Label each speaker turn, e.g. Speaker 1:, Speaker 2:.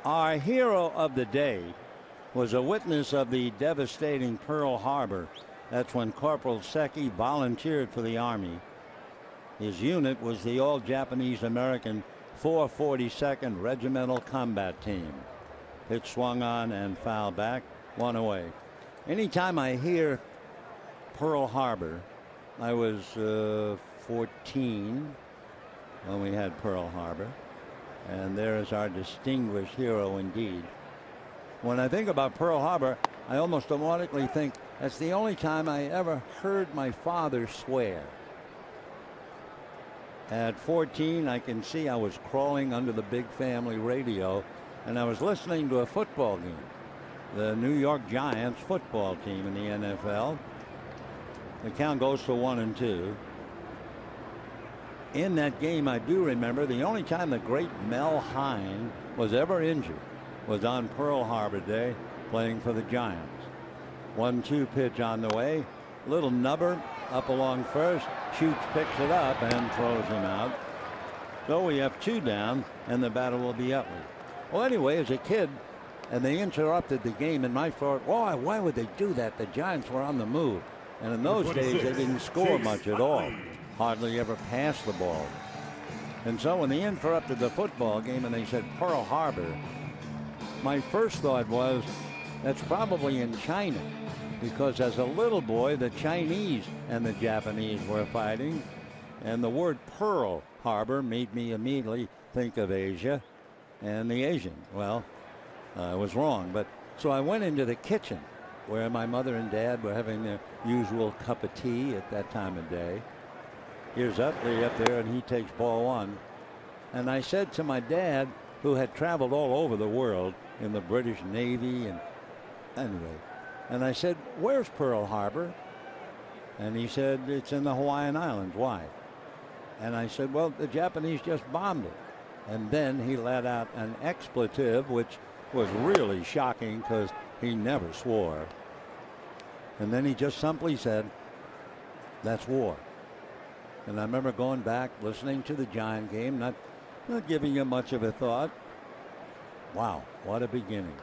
Speaker 1: Our hero of the day was a witness of the devastating Pearl Harbor. That's when Corporal Seki volunteered for the Army. His unit was the all-Japanese American 442nd Regimental Combat Team. Pitch swung on and fouled back, 1 away. Anytime I hear Pearl Harbor, I was 14 when we had Pearl Harbor, and there is our distinguished hero indeed. When I think about Pearl Harbor, I almost automatically think that's the only time I ever heard my father swear. At 14, I can see I was crawling under the big family radio, and I was listening to a football game. The New York Giants football team in the NFL. The count goes to 1-2. In that game, I do remember the only time the great Mel Hine was ever injured was on Pearl Harbor Day playing for the Giants. 1-2 pitch on the way. Little nubber up along first. Shoots picks it up and throws him out. So we have 2 down and the batter will be Utley. Well, anyway, as a kid, and they interrupted the game, and my thought, why would they do that? The Giants were on the move. And in those days, they didn't score much at all. Hardly ever passed the ball. And so when they interrupted the football game and they said Pearl Harbor, my first thought was, that's probably in China. Because as a little boy, the Chinese and the Japanese were fighting. And the word Pearl Harbor made me immediately think of Asia and the Asians. Well, I was wrong. But so I went into the kitchen where my mother and dad were having their usual cup of tea at that time of day. Here's Utley up there, and he takes ball 1. And I said to my dad, who had traveled all over the world in the British Navy, and anyway, and I said, where's Pearl Harbor? And he said, it's in the Hawaiian Islands. Why? And I said, well, the Japanese just bombed it. And then he let out an expletive, which was really shocking because he never swore. And then he just simply said, that's war. And I remember going back, listening to the Giant game, not giving it much of a thought. Wow, what a beginning.